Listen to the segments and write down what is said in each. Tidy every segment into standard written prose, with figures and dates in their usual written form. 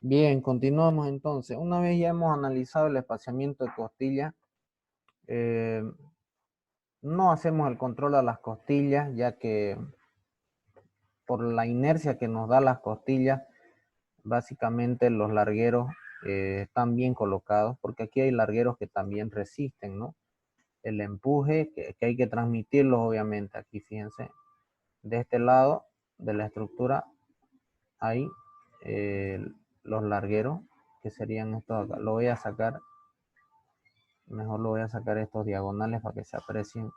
Bien, continuamos entonces. Una vez ya hemos analizado el espaciamiento de costillas, eh, no hacemos el control a las costillas, ya que por la inercia que nos da las costillas, básicamente los largueros están bien colocados, porque aquí hay largueros que también resisten, ¿no? El empuje, que hay que transmitirlos obviamente. Aquí fíjense, de este lado de la estructura hay los largueros, que serían estos acá. Lo voy a sacar, mejor lo voy a sacar estos diagonales para que se aprecien.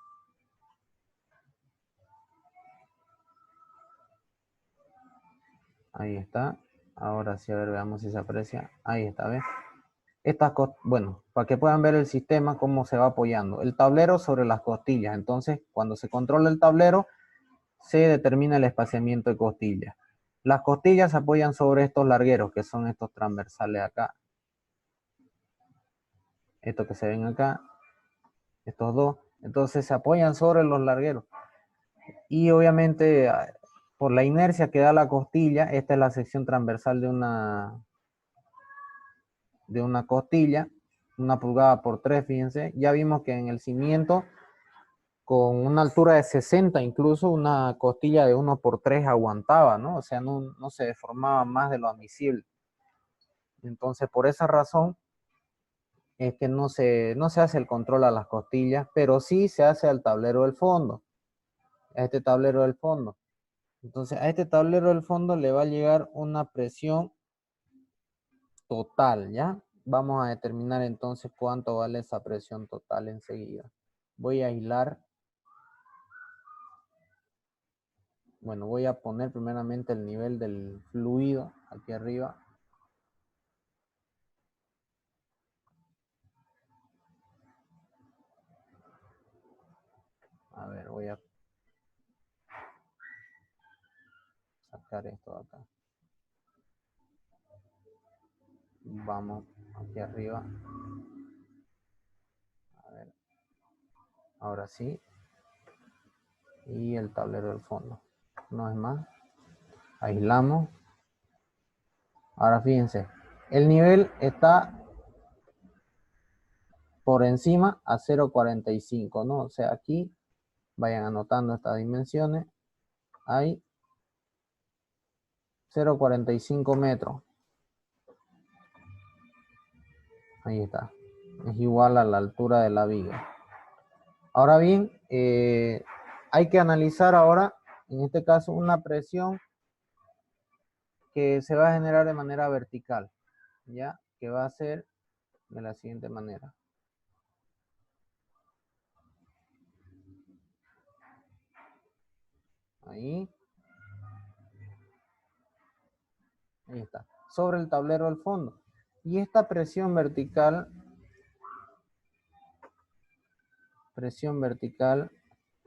Ahí está. Ahora sí, a ver, veamos si se aprecia. Ahí está, ¿ves? Bueno, para que puedan ver el sistema, cómo se va apoyando. El tablero sobre las costillas. Entonces, cuando se controla el tablero, se determina el espaciamiento de costillas. Las costillas se apoyan sobre estos largueros, que son estos transversales acá. Estos que se ven acá. Estos dos. Entonces, se apoyan sobre los largueros. Y obviamente, por la inercia que da la costilla, esta es la sección transversal de una costilla, 1 pulgada por 3, fíjense. Ya vimos que en el cimiento, con una altura de 60, incluso una costilla de 1 por 3 aguantaba, ¿no? O sea, no se deformaba más de lo admisible. Entonces, por esa razón, es que no se hace el control a las costillas, pero sí se hace al tablero del fondo, a este tablero del fondo. Entonces, a este tablero del fondo le va a llegar una presión total, ¿ya? Vamos a determinar entonces cuánto vale esa presión total enseguida. Voy a aislar. Bueno, voy a poner primeramente el nivel del fluido aquí arriba. A ver, voy a sacar esto de acá. Vamos aquí arriba. A ver, ahora sí. Y el tablero del fondo. No es más. Aislamos. Ahora fíjense, el nivel está por encima a 0,45, ¿no? O sea, aquí vayan anotando estas dimensiones. Hay 0,45 metros. Ahí está. Es igual a la altura de la viga. Ahora bien, hay que analizar ahora, en este caso, una presión que se va a generar de manera vertical, ¿ya? Que va a ser de la siguiente manera. Ahí. Ahí está. Sobre el tablero del fondo. Y esta presión vertical,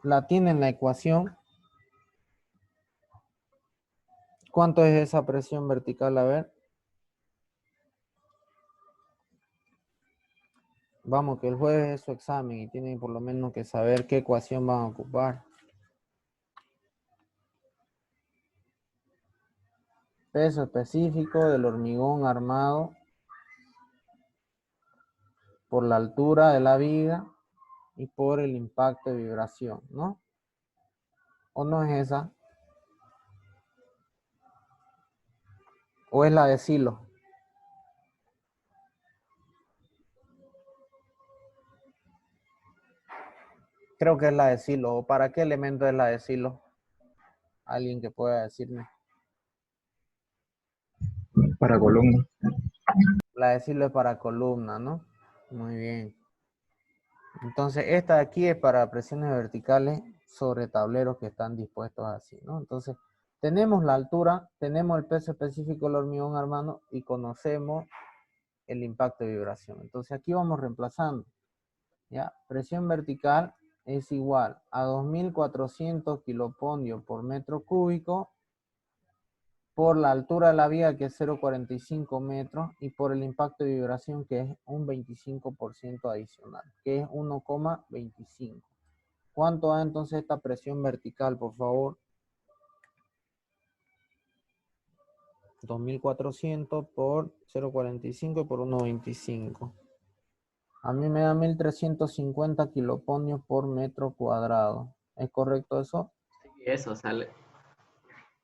la tiene en la ecuación. ¿Cuánto es esa presión vertical? A ver. Vamos, que el jueves es su examen y tienen por lo menos que saber qué ecuación van a ocupar. Peso específico del hormigón armado por la altura de la viga y por el impacto de vibración, ¿no? ¿O no es esa? ¿O es la de silo? Creo que es la de silo. ¿O para qué elemento es la de silo? Alguien que pueda decirme. Para columna. La de silo es para columna, ¿no? Muy bien. Entonces, esta de aquí es para presiones verticales sobre tableros que están dispuestos así, ¿no? Entonces, tenemos la altura, tenemos el peso específico del hormigón armado y conocemos el impacto de vibración. Entonces, aquí vamos reemplazando, ¿ya? Presión vertical es igual a 2400 kilopondios por metro cúbico por la altura de la viga, que es 0,45 metros, y por el impacto de vibración, que es un 25% adicional, que es 1,25. ¿Cuánto da entonces esta presión vertical, por favor? 2400 por 0,45 por 1,25. A mí me da 1350 kiloponios por metro cuadrado. ¿Es correcto eso? Sí, eso sale.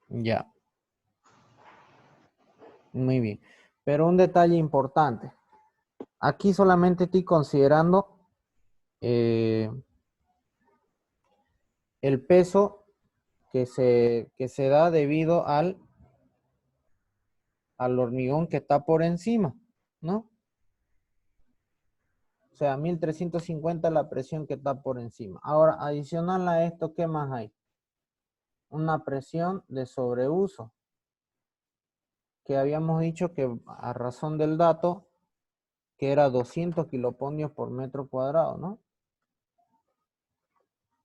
Ya. Muy bien. Pero un detalle importante. Aquí solamente estoy considerando el peso que se da debido al hormigón que está por encima, ¿no? O sea, 1350 la presión que está por encima. Ahora, adicional a esto, ¿qué más hay? Una presión de sobreuso, que habíamos dicho que a razón del dato, que era 200 kiloponios por metro cuadrado, ¿no?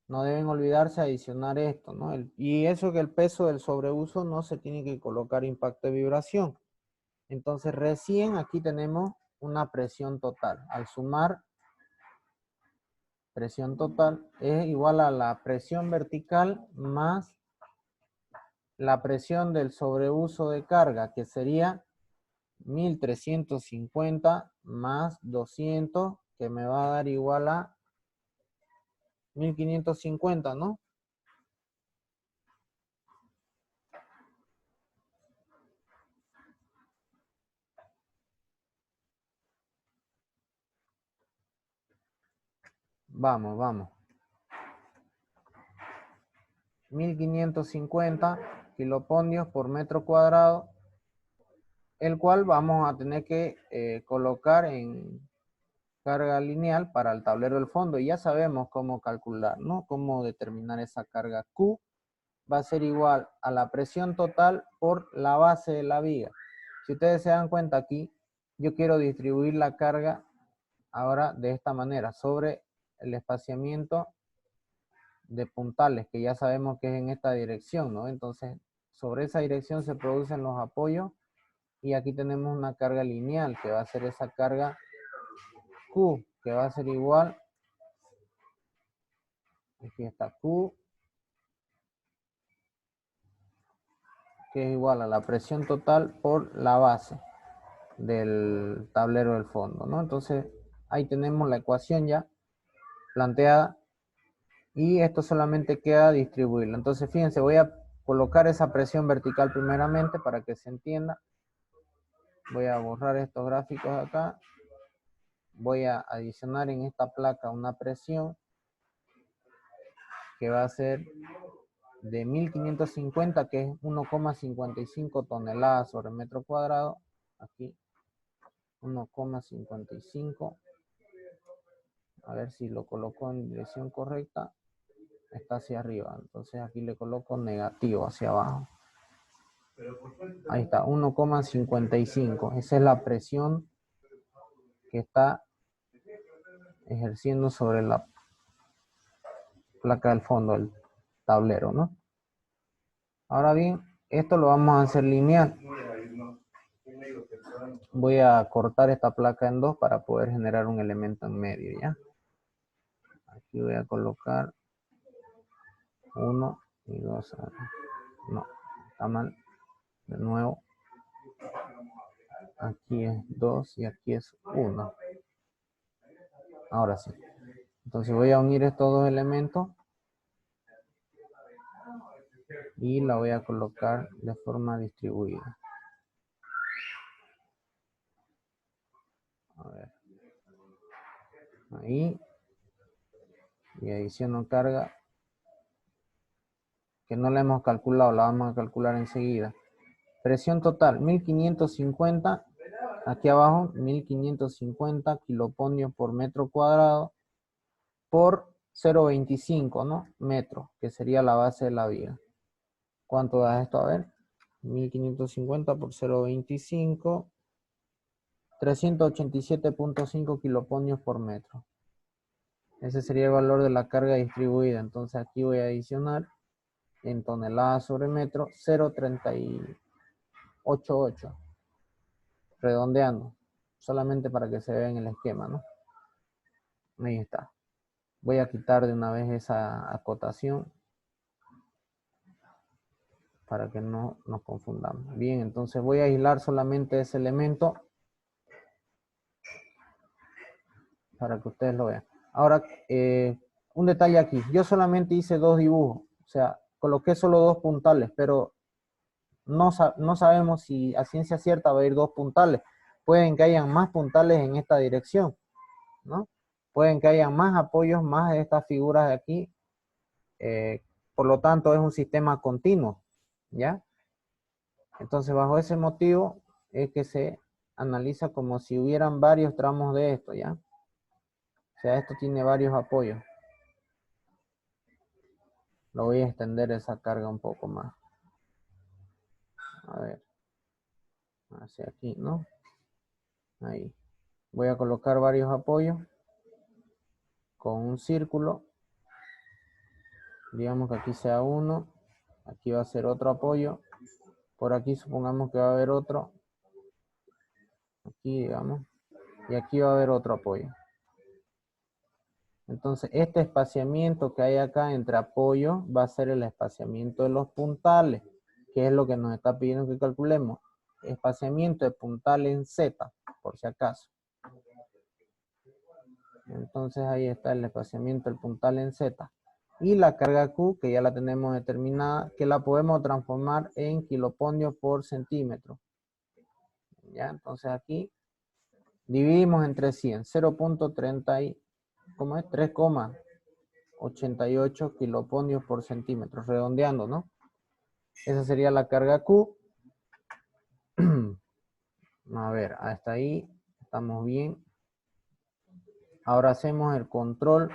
No deben olvidarse adicionar esto, ¿no? Y eso que el peso del sobreuso no se tiene que colocar impacto de vibración. Entonces recién aquí tenemos una presión total. Al sumar presión total es igual a la presión vertical más la presión del sobreuso de carga, que sería 1350 más 200, que me va a dar igual a 1550, ¿no? Vamos, vamos. 1550 kiloponios por metro cuadrado, el cual vamos a tener que colocar en carga lineal para el tablero del fondo. Y ya sabemos cómo calcular, ¿no? Cómo determinar esa carga Q. Va a ser igual a la presión total por la base de la viga. Si ustedes se dan cuenta aquí, yo quiero distribuir la carga ahora de esta manera, sobre el espaciamiento de puntales, que ya sabemos que es en esta dirección, ¿no? Entonces, sobre esa dirección se producen los apoyos y aquí tenemos una carga lineal, que va a ser esa carga Q, que va a ser igual, aquí está Q, que es igual a la presión total por la base del tablero del fondo, ¿no? Entonces, ahí tenemos la ecuación ya planteada y esto solamente queda distribuirlo. Entonces, fíjense, voy a colocar esa presión vertical primeramente para que se entienda. Voy a borrar estos gráficos acá. Voy a adicionar en esta placa una presión que va a ser de 1550, que es 1,55 toneladas sobre metro cuadrado. Aquí 1,55. A ver si lo coloco en dirección correcta. Está hacia arriba. Entonces aquí le coloco negativo hacia abajo. Ahí está, 1,55. Esa es la presión que está ejerciendo sobre la placa del fondo del tablero, ¿no? Ahora bien, esto lo vamos a hacer lineal. Voy a cortar esta placa en dos para poder generar un elemento en medio, ¿ya? Aquí voy a colocar 1 y 2. No, está mal. De nuevo. Aquí es 2 y aquí es 1. Ahora sí. Entonces voy a unir estos dos elementos y la voy a colocar de forma distribuida. A ver. Ahí. Y adiciono carga que no la hemos calculado, la vamos a calcular enseguida. Presión total, 1550. Aquí abajo, 1550 kiloponios por metro cuadrado por 0,25, ¿no? Metro, que sería la base de la viga. ¿Cuánto da esto? A ver. 1550 por 0,25. 387.5 kiloponios por metro. Ese sería el valor de la carga distribuida. Entonces aquí voy a adicionar en toneladas sobre metro 0,388. Redondeando. Solamente para que se vea en el esquema, ¿no? Ahí está. Voy a quitar de una vez esa acotación. para que no nos confundamos. Bien, entonces voy a aislar solamente ese elemento para que ustedes lo vean. Ahora, un detalle aquí. Yo solamente hice 2 dibujos, o sea, coloqué solo 2 puntales, pero no sabemos si a ciencia cierta va a ir 2 puntales. Pueden que hayan más puntales en esta dirección, ¿no? Pueden que hayan más apoyos, más de estas figuras de aquí. Por lo tanto, es un sistema continuo, ¿ya? Entonces, bajo ese motivo, es que se analiza como si hubieran varios tramos de esto, ¿ya? O sea, esto tiene varios apoyos. Lo voy a extender esa carga un poco más. A ver. Hacia aquí, ¿no? Ahí. Voy a colocar varios apoyos con un círculo. Digamos que aquí sea uno. Aquí va a ser otro apoyo. Por aquí supongamos que va a haber otro. Aquí, digamos. Y aquí va a haber otro apoyo. Entonces, este espaciamiento que hay acá entre apoyos va a ser el espaciamiento de los puntales, que es lo que nos está pidiendo que calculemos. Espaciamiento de puntal en Z, por si acaso. Entonces, ahí está el espaciamiento del puntal en Z. Y la carga Q, que ya la tenemos determinada, que la podemos transformar en kiloponios por centímetro. ¿Ya? Entonces, aquí dividimos entre 100, 0.30, ¿cómo es? 3,88 kiloponios por centímetro, redondeando, ¿no? Esa sería la carga Q. A ver, hasta ahí estamos bien. Ahora hacemos el control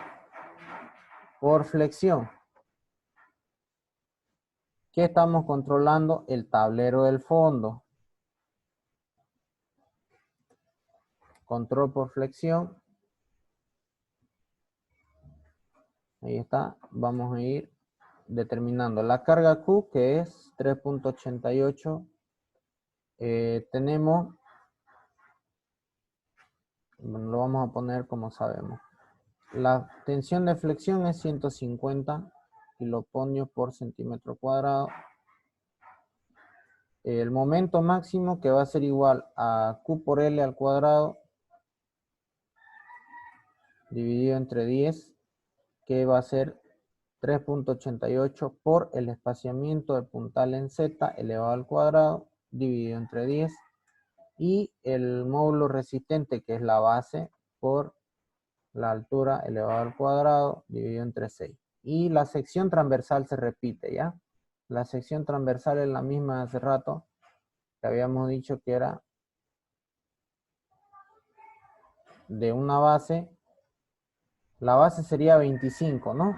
por flexión. ¿Qué estamos controlando? El tablero del fondo. Control por flexión. Ahí está. Vamos a ir determinando la carga Q, que es 3.88. Tenemos, bueno, lo vamos a poner como sabemos. La tensión de flexión es 150 kiloponios por centímetro cuadrado. El momento máximo, que va a ser igual a Q por L al cuadrado dividido entre 10, que va a ser 3.88 por el espaciamiento del puntal en Z elevado al cuadrado dividido entre 10, y el módulo resistente, que es la base, por la altura elevado al cuadrado dividido entre 6. Y la sección transversal se repite, ¿ya? La sección transversal es la misma de hace rato, que habíamos dicho que era de una base. La base sería 25, ¿no?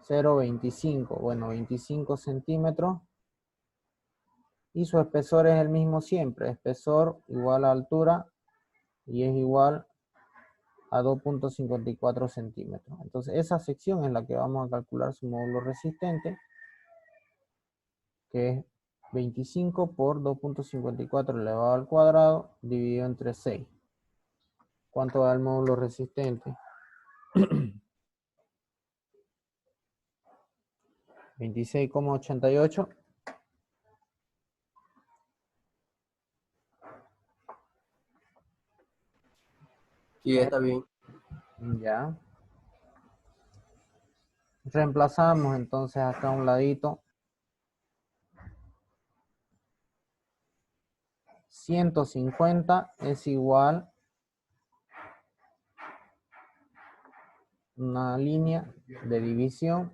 0,25, bueno, 25 centímetros. Y su espesor es el mismo siempre, espesor igual a altura, y es igual a 2.54 centímetros. Entonces esa sección es la que vamos a calcular su módulo resistente, que es 25 por 2.54 elevado al cuadrado dividido entre 6. ¿Cuánto da el módulo resistente? 26,88. Sí, está bien. Ya. Reemplazamos entonces acá a un ladito. 150 es igual una línea de división.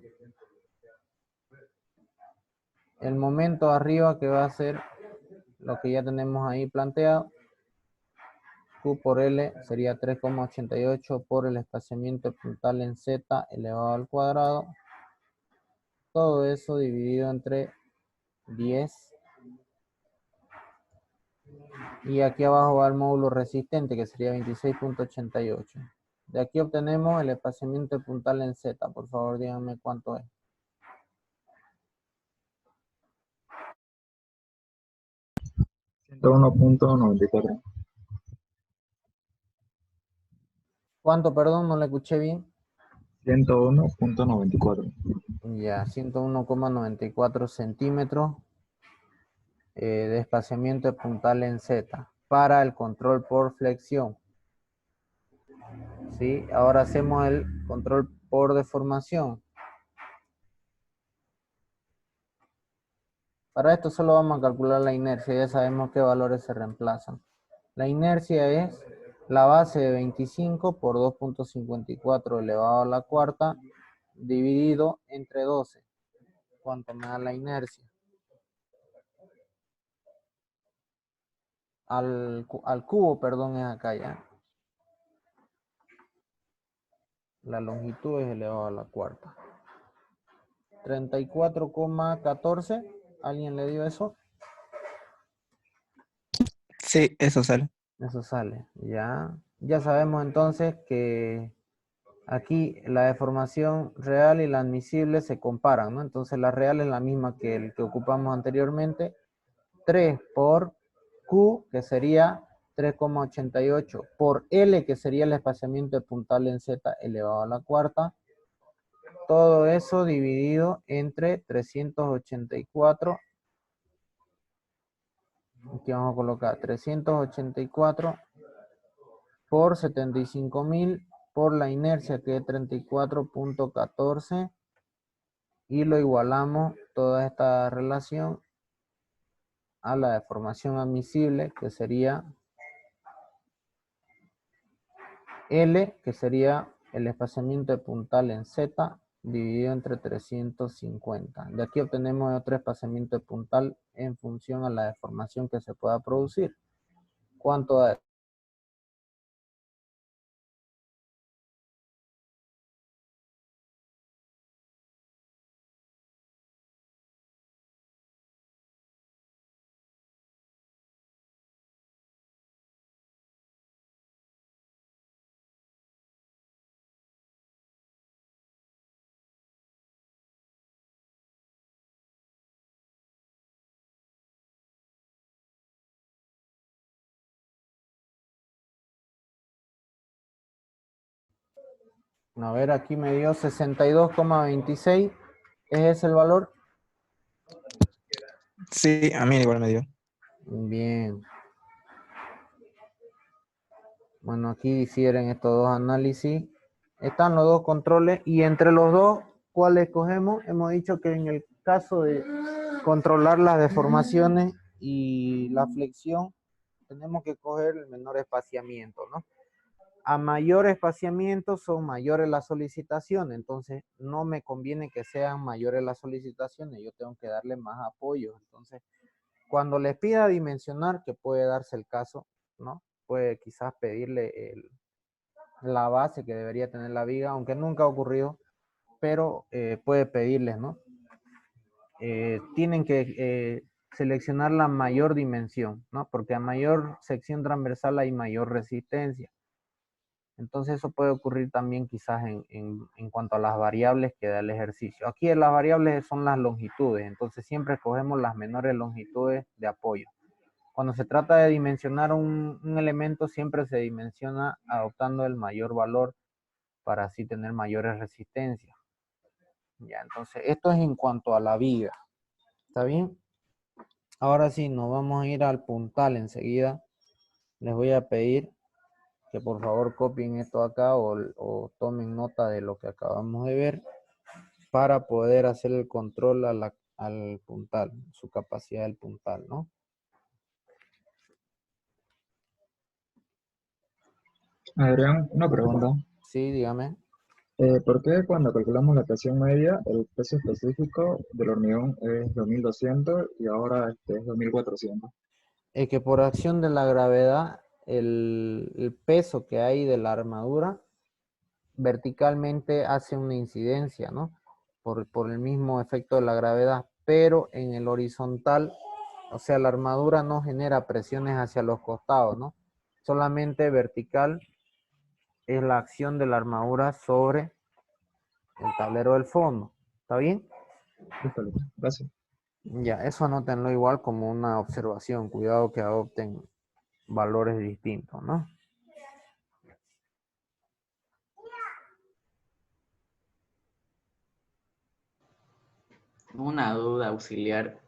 El momento arriba, que va a ser lo que ya tenemos ahí planteado. Q por L sería 3,88 por el espaciamiento puntal en Z elevado al cuadrado. Todo eso dividido entre 10. Y aquí abajo va el módulo resistente, que sería 26,88. De aquí obtenemos el espaciamiento puntal en Z. Por favor, díganme cuánto es. 101.94. ¿Cuánto, perdón? No le escuché bien. 101.94. Ya, 101,94 centímetros de espaciamiento de puntal en Z para el control por flexión. ¿Sí? Ahora hacemos el control por deformación. Para esto solo vamos a calcular la inercia, ya sabemos qué valores se reemplazan. La inercia es la base de 25 por 2.54 elevado a la cuarta dividido entre 12. ¿Cuánto me da la inercia? Al cubo, perdón, es acá ya. La longitud es elevado a la cuarta. 34,14. ¿Alguien le dio eso? Sí, eso sale. Eso sale. Ya sabemos entonces que aquí la deformación real y la admisible se comparan, ¿no? Entonces la real es la misma que el que ocupamos anteriormente. 3 por Q, que sería 3,88, por L, que sería el espaciamiento de puntal en Z elevado a la cuarta. Todo eso dividido entre 384. Aquí vamos a colocar 384 por 75.000 por la inercia, que es 34,14. Y lo igualamos toda esta relación a la deformación admisible, que sería L, que sería el espaciamiento de puntal en Z dividido entre 350. De aquí obtenemos otro espaciamiento de puntal en función a la deformación que se pueda producir. ¿Cuánto da? A ver, aquí me dio 62,26. ¿Es ese el valor? Sí, a mí igual me dio. Bien. Bueno, aquí difieren estos dos análisis. Están los dos controles y entre los dos, ¿cuál escogemos? Hemos dicho que en el caso de controlar las deformaciones y la flexión, tenemos que coger el menor espaciamiento, ¿no? A mayor espaciamiento son mayores las solicitaciones, entonces no me conviene que sean mayores las solicitaciones, yo tengo que darle más apoyo. Entonces, cuando les pida dimensionar, que puede darse el caso, ¿no? Puede quizás pedirle la base que debería tener la viga, aunque nunca ha ocurrido, pero puede pedirles, ¿no? Tienen que seleccionar la mayor dimensión, ¿no? Porque a mayor sección transversal hay mayor resistencia. Entonces eso puede ocurrir también quizás en cuanto a las variables que da el ejercicio. Aquí las variables son las longitudes, entonces siempre escogemos las menores longitudes de apoyo. Cuando se trata de dimensionar un elemento, siempre se dimensiona adoptando el mayor valor para así tener mayores resistencias. Ya, entonces esto es en cuanto a la viga. ¿Está bien? Ahora sí, nos vamos a ir al puntal enseguida. Les voy a pedir que por favor copien esto acá o tomen nota de lo que acabamos de ver para poder hacer el control al puntal, su capacidad del puntal, ¿no? Adrián, una pregunta. Sí, dígame. ¿Por qué cuando calculamos la presión media, el peso específico del hormigón es 2200 y ahora es 2400? Es que por acción de la gravedad, el peso que hay de la armadura verticalmente hace una incidencia, ¿no? Por el mismo efecto de la gravedad, pero en el horizontal, o sea, la armadura no genera presiones hacia los costados, ¿no? Solamente vertical es la acción de la armadura sobre el tablero del fondo. ¿Está bien? Listo, listo. Gracias. Ya, eso anótenlo igual como una observación. Cuidado que adopten valores distintos, ¿no? Una duda auxiliar.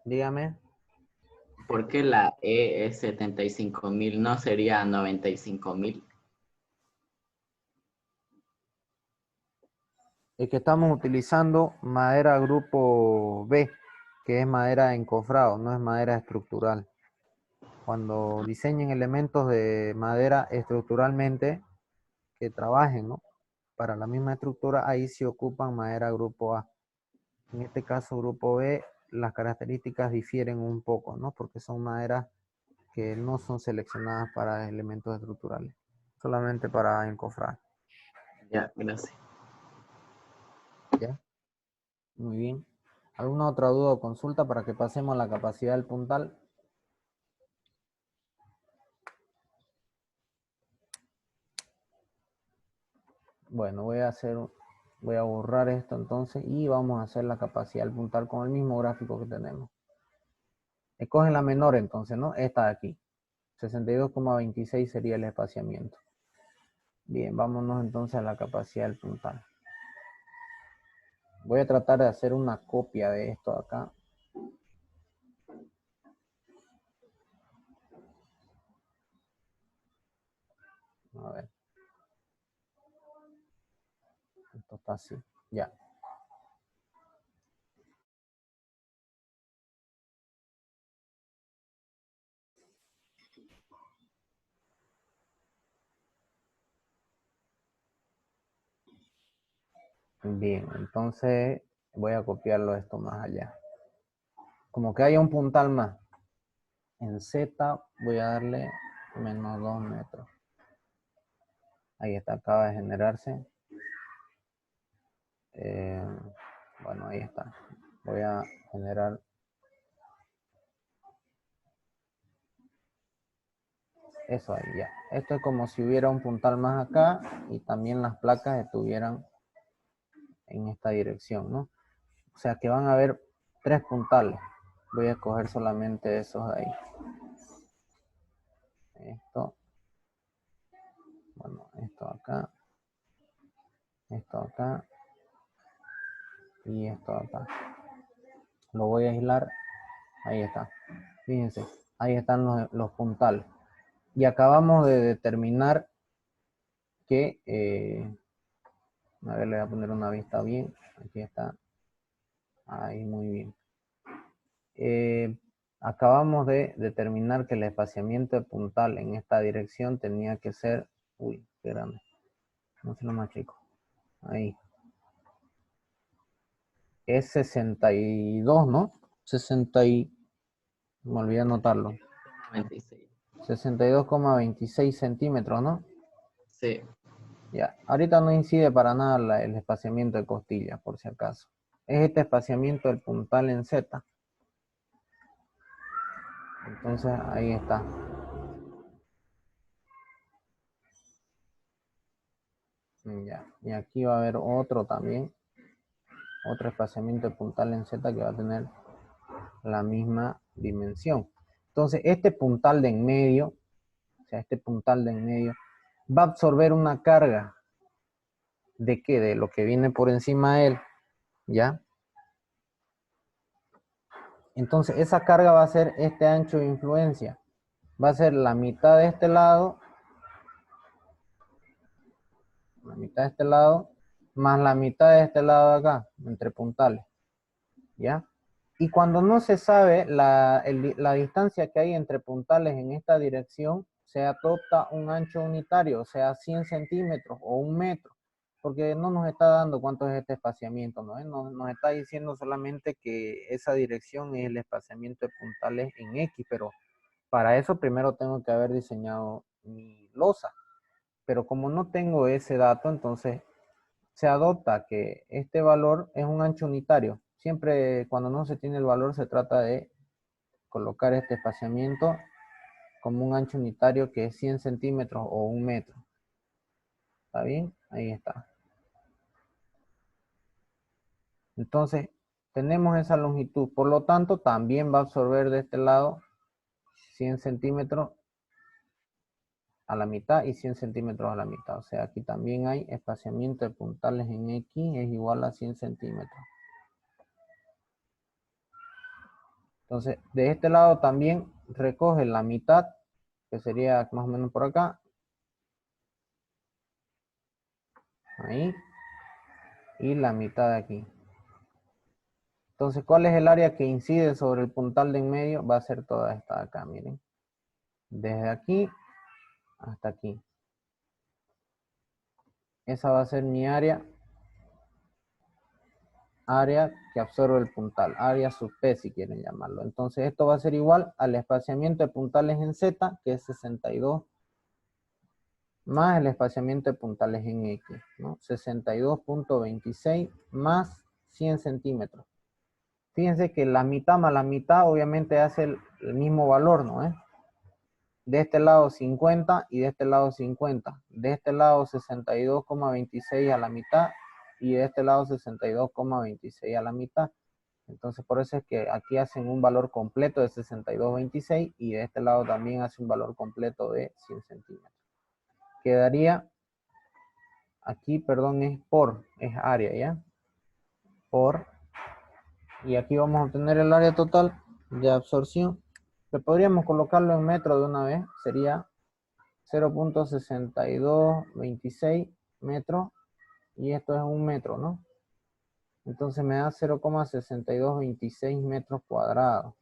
Dígame. ¿Por qué la E es 75.000? ¿No sería 95.000? Es que estamos utilizando madera grupo B, que es madera encofrado, no es madera estructural. Cuando diseñen elementos de madera estructuralmente que trabajen, ¿no?, para la misma estructura, ahí sí ocupan madera grupo A. En este caso, grupo B, las características difieren un poco, ¿no?, porque son maderas que no son seleccionadas para elementos estructurales, solamente para encofrar. Ya, gracias. ¿Ya? Muy bien. ¿Alguna otra duda o consulta para que pasemos a la capacidad del puntal? Bueno, voy a borrar esto entonces y vamos a hacer la capacidad del puntal con el mismo gráfico que tenemos. Escogen la menor entonces, ¿no? Esta de aquí. 62,26 sería el espaciamiento. Bien, vámonos entonces a la capacidad del puntal. Voy a tratar de hacer una copia de esto acá. A ver. Esto está así. Ya. Bien, entonces voy a copiarlo esto más allá. Como que haya un puntal más. En Z voy a darle menos 2 metros. Ahí está, acaba de generarse. Bueno, ahí está. Voy a generar eso ahí, ya. Esto es como si hubiera un puntal más acá y también las placas estuvieran en esta dirección, ¿no? O sea que van a haber 3 puntales. Voy a escoger solamente esos de ahí. Esto. Bueno, esto acá. Esto acá. Y esto acá. Lo voy a aislar. Ahí está. Fíjense. Ahí están los puntales. Y acabamos de determinar que... a ver, le voy a poner una vista bien. Aquí está. Ahí, muy bien. Acabamos de determinar que el espaciamiento de puntal en esta dirección tenía que ser... Uy, qué grande. No sé lo más chico. Ahí. Es 62, ¿no? 60 y... Me olvidé anotarlo. 96. 62,26 centímetros, ¿no? Sí. Ya. Ahorita no incide para nada el espaciamiento de costillas, por si acaso. Es este espaciamiento del puntal en Z. Entonces, ahí está. Ya. Y aquí va a haber otro también. Otro espaciamiento de puntal en Z que va a tener la misma dimensión. Entonces, este puntal de en medio, o sea, este puntal de en medio, va a absorber una carga. ¿De qué? De lo que viene por encima de él, ¿ya? Entonces, esa carga va a ser este ancho de influencia. Va a ser la mitad de este lado, la mitad de este lado, más la mitad de este lado de acá, entre puntales, ¿ya? Y cuando no se sabe la distancia que hay entre puntales en esta dirección, se adopta un ancho unitario, o sea, 100 centímetros o 1 metro, porque no nos está dando cuánto es este espaciamiento, ¿no? Nos está diciendo solamente que esa dirección es el espaciamiento de puntales en X, pero para eso primero tengo que haber diseñado mi losa. Pero como no tengo ese dato, entonces se adopta que este valor es un ancho unitario. Siempre cuando no se tiene el valor se trata de colocar este espaciamiento como un ancho unitario que es 100 centímetros o 1 metro. ¿Está bien? Ahí está. Entonces, tenemos esa longitud. Por lo tanto, también va a absorber de este lado 100 centímetros a la mitad y 100 centímetros a la mitad. O sea, aquí también hay espaciamiento de puntales en X es igual a 100 centímetros. Entonces, de este lado también recoge la mitad, que sería más o menos por acá. Ahí. Y la mitad de aquí. Entonces, ¿cuál es el área que incide sobre el puntal de en medio? Va a ser toda esta de acá, miren. Desde aquí hasta aquí. Esa va a ser mi área que absorbe el puntal, área sub P si quieren llamarlo. Entonces esto va a ser igual al espaciamiento de puntales en Z, que es 62, más el espaciamiento de puntales en X, ¿no? 62.26 más 100 centímetros. Fíjense que la mitad más la mitad obviamente hace el mismo valor, ¿no? De este lado 50 y de este lado 50. De este lado 62,26 a la mitad y de este lado 62,26 a la mitad. Entonces por eso es que aquí hacen un valor completo de 62,26 y de este lado también hace un valor completo de 100 centímetros. Quedaría, aquí perdón es área, ¿ya? Por, y aquí vamos a obtener el área total de absorción, que podríamos colocarlo en metro de una vez, sería 0.6226 metros, y esto es un metro, ¿no? Entonces me da 0,6226 metros cuadrados.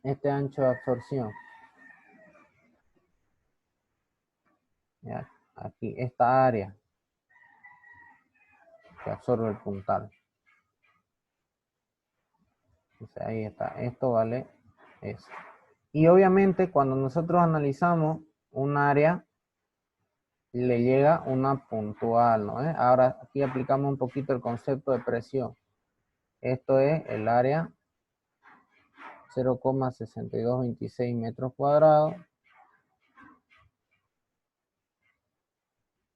Este ancho de absorción. Ya, aquí, esta área que absorbe el puntal. Entonces ahí está, esto vale eso. Y obviamente cuando nosotros analizamos un área, le llega una puntual, ¿no? Ahora aquí aplicamos un poquito el concepto de presión. Esto es el área 0,6226 metros cuadrados.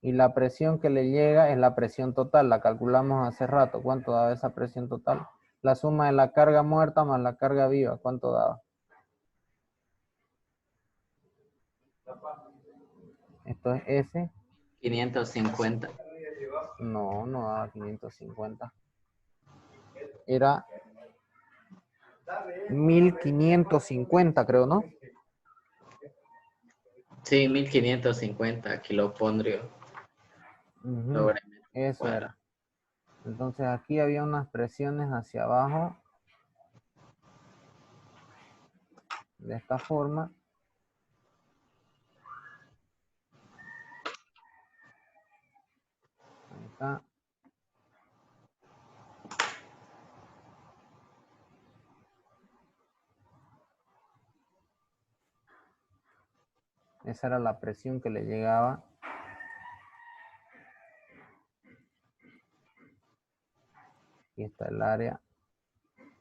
Y la presión que le llega es la presión total, la calculamos hace rato. ¿Cuánto daba esa presión total? La suma de la carga muerta más la carga viva, ¿cuánto daba? Esto es F. 550. No, no daba 550. Era 1550, creo, ¿no? Sí, 1550 kilopondrio. Sobre metro Eso cuadrado. era. Entonces aquí había unas presiones hacia abajo. De esta forma. Ahí está. Esa era la presión que le llegaba. Y está el área.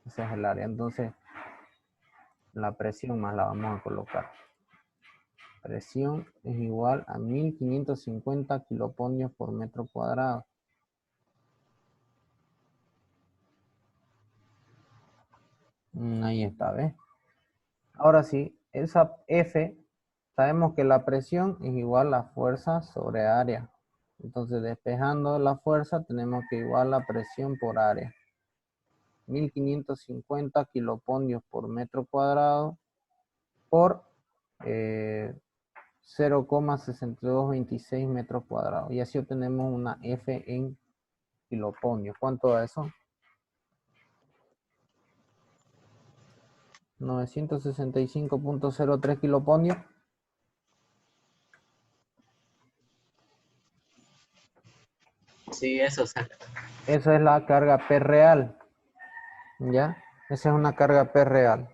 Ese es el área. Entonces, la presión más la vamos a colocar. Presión es igual a 1550 kiloponios por metro cuadrado. Ahí está, ¿ves? Ahora sí, esa F, sabemos que la presión es igual a fuerza sobre área. Entonces, despejando la fuerza, tenemos que igual la presión por área. 1550 kiloponios por metro cuadrado por 0,6226 metros cuadrados. Y así obtenemos una F en kiloponios. ¿Cuánto da eso? 965.03 kiloponios. Sí, eso sale. Esa es la carga P real. ¿Ya? Esa es una carga P real.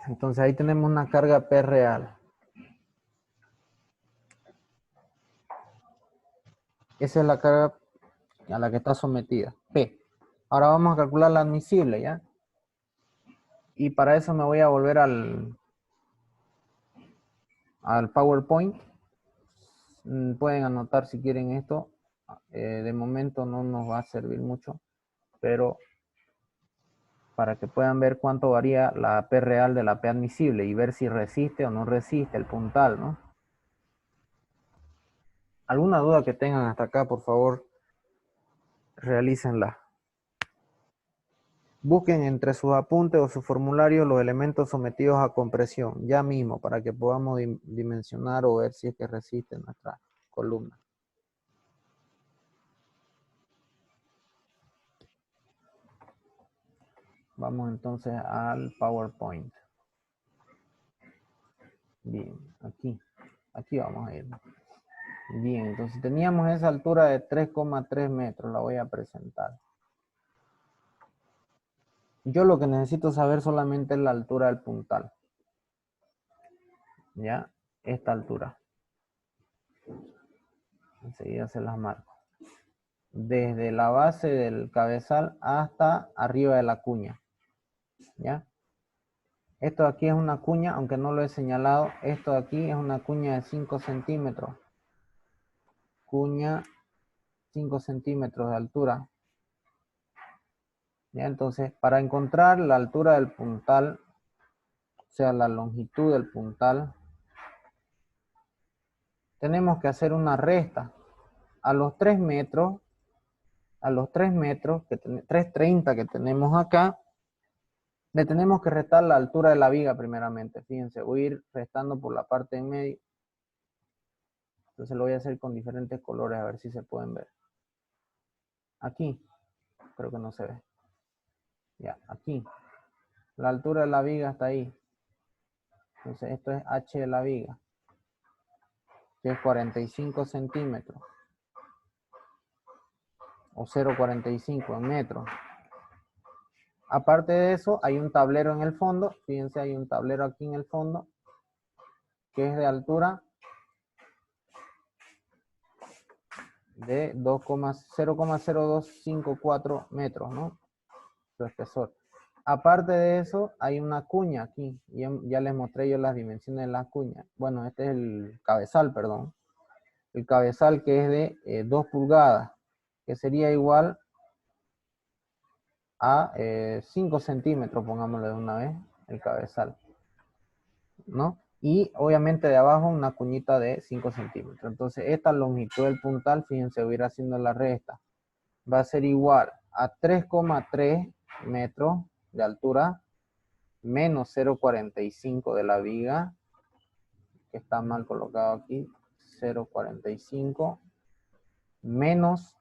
Entonces ahí tenemos una carga P real. Esa es la carga a la que está sometida, P. Ahora vamos a calcular la admisible, ¿ya? Y para eso me voy a volver al PowerPoint. Pueden anotar si quieren esto. De momento no nos va a servir mucho, pero para que puedan ver cuánto varía la P real de la P admisible y ver si resiste o no resiste el puntal, ¿no? ¿Alguna duda que tengan hasta acá, por favor? realícenla. Busquen entre sus apuntes o su formulario los elementos sometidos a compresión, ya mismo, para que podamos dimensionar o ver si es que resisten nuestra columna. Vamos entonces al PowerPoint. Bien, aquí vamos a ir. Bien, entonces teníamos esa altura de 3,3 metros, la voy a presentar. Yo lo que necesito saber solamente es la altura del puntal. ¿Ya? Esta altura. Enseguida se las marco. Desde la base del cabezal hasta arriba de la cuña. ¿Ya? Esto de aquí es una cuña, aunque no lo he señalado. Esto de aquí es una cuña de 5 centímetros. Cuña 5 centímetros de altura. ¿Ya? Entonces, para encontrar la altura del puntal, o sea, la longitud del puntal, tenemos que hacer una resta. A los 3 metros, 3,30 que tenemos acá, le tenemos que restar la altura de la viga primeramente. Fíjense, voy a ir restando por la parte en medio. Entonces lo voy a hacer con diferentes colores a ver si se pueden ver. Aquí, creo que no se ve. Ya, aquí. La altura de la viga está ahí. Entonces esto es H de la viga, que es 45 centímetros. O 0,45 en metros. Aparte de eso, hay un tablero en el fondo. Fíjense, hay un tablero aquí en el fondo, que es de altura de 0,0254 metros, ¿no? Su espesor. Aparte de eso, hay una cuña aquí. Ya les mostré yo las dimensiones de la cuña. Bueno, este es el cabezal, perdón. El cabezal que es de 2 pulgadas, que sería igual a 5 centímetros, pongámosle de una vez, el cabezal, ¿no? Y obviamente de abajo una cuñita de 5 centímetros. Entonces esta longitud del puntal, fíjense, voy a ir haciendo la resta. Va a ser igual a 3,3 metros de altura menos 0,45 de la viga, que está mal colocado aquí, 0,45 menos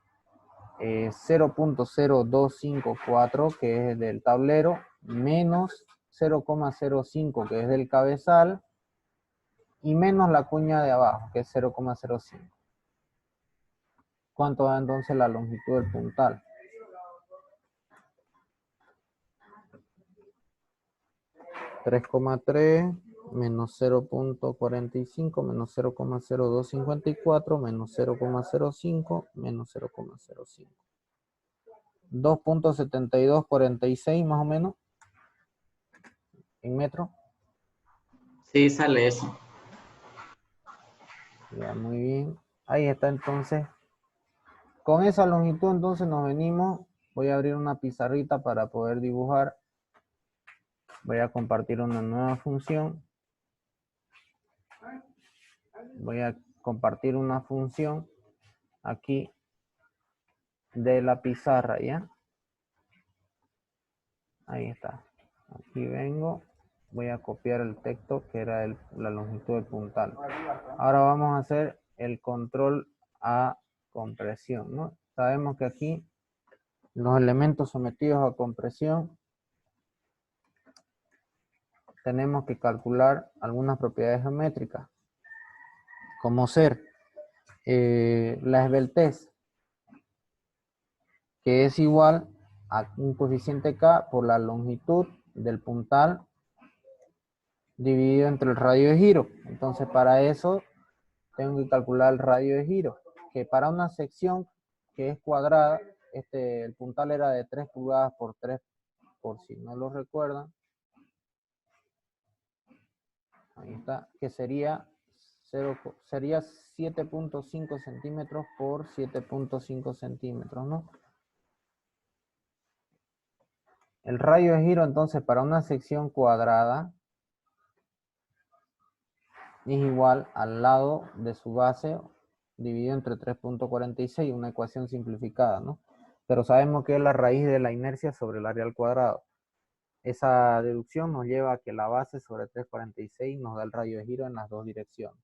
0,0254 que es del tablero, menos 0,05 que es del cabezal, y menos la cuña de abajo, que es 0,05. ¿Cuánto da entonces la longitud del puntal? (3,3) menos 0,45 menos 0,0254 menos 0,05 menos 0,05. 2,7246 más o menos en metro. Sí, sale eso. Ya, muy bien. Ahí está entonces. Con esa longitud entonces nos venimos. Voy a abrir una pizarrita para poder dibujar. Voy a compartir una nueva función. Voy a compartir una función aquí de la pizarra, ¿ya? Ahí está. Aquí vengo. Voy a copiar el texto que era la longitud del puntal. Ahora vamos a hacer el control a compresión, ¿no? Sabemos que aquí los elementos sometidos a compresión tenemos que calcular algunas propiedades geométricas, como ser la esbeltez, que es igual a un coeficiente K por la longitud del puntal dividido entre el radio de giro. Entonces para eso tengo que calcular el radio de giro, que para una sección que es cuadrada, el puntal era de 3 pulgadas por 3, por si no lo recuerdan. Ahí está, que sería 7,5 centímetros por 7,5 centímetros, ¿no? El radio de giro entonces para una sección cuadrada es igual al lado de su base dividido entre 3,46, una ecuación simplificada, ¿no? pero sabemos que es la raíz de la inercia sobre el área al cuadrado. Esa deducción nos lleva a que la base sobre 346 nos da el radio de giro en las dos direcciones.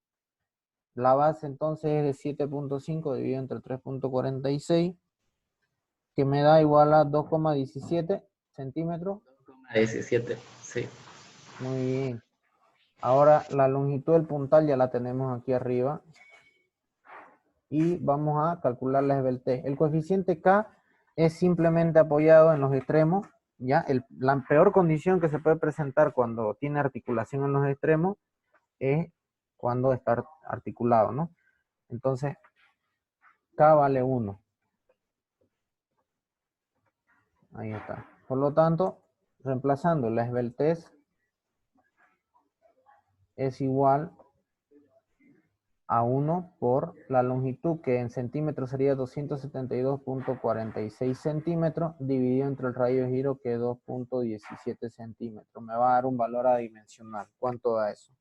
La base entonces es de 7.5 dividido entre 3.46, que me da igual a 2,17 centímetros. 17, sí. Muy bien. Ahora la longitud del puntal ya la tenemos aquí arriba. Y vamos a calcular la esbeltez. El coeficiente K es simplemente apoyado en los extremos. ¿Ya? La peor condición que se puede presentar cuando tiene articulación en los extremos es cuando está articulado, ¿no? Entonces, K vale 1. Ahí está. Por lo tanto, reemplazando la esbeltez es igual a 1 por la longitud, que en centímetros sería 272.46 centímetros, dividido entre el radio de giro, que es 2.17 centímetros. Me va a dar un valor adimensional. ¿Cuánto da eso?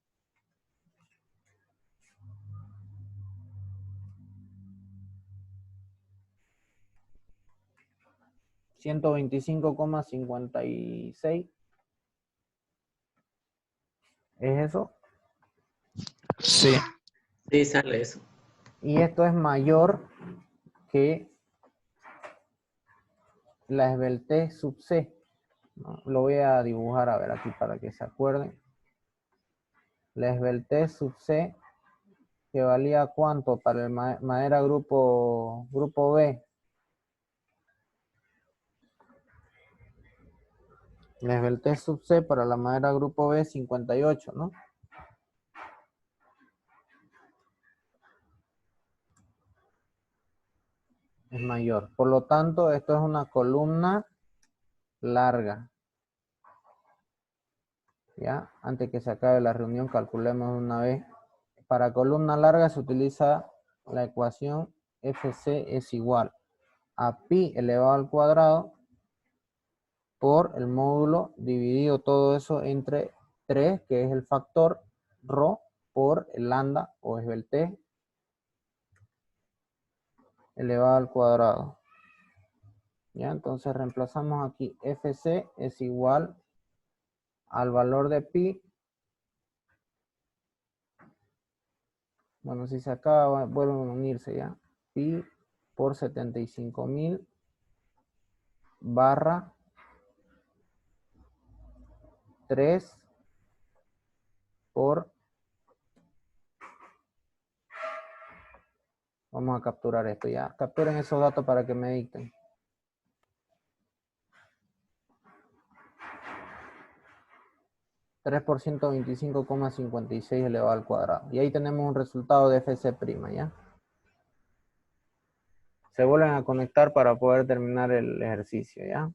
$125,56. ¿Es eso? Sí, Sí, sale eso. Y esto es mayor que la esbeltez sub C, ¿no? Lo voy a dibujar, a ver, aquí para que se acuerden. La esbeltez sub C, que valía ¿cuánto para el madera grupo B? La esbeltez sub C para la madera grupo B, 58, ¿no? Es mayor. Por lo tanto, esto es una columna larga. ¿Ya? Antes que se acabe la reunión, calculemos una vez. Para columna larga se utiliza la ecuación FC es igual a pi elevado al cuadrado por el módulo dividido todo eso entre 3, que es el factor ρ, por el lambda o esbeltez elevado al cuadrado. ¿Ya? Entonces reemplazamos aquí FC es igual al valor de pi. Bueno, si se acaba, vuelven a unirse ya. Pi por 75.000 barra 3 por... Vamos a capturar esto ya. Capturen esos datos para que me dicten. $3 por 125,56 elevado al cuadrado. Y ahí tenemos un resultado de FC', ¿ya? Se vuelven a conectar para poder terminar el ejercicio, ¿ya?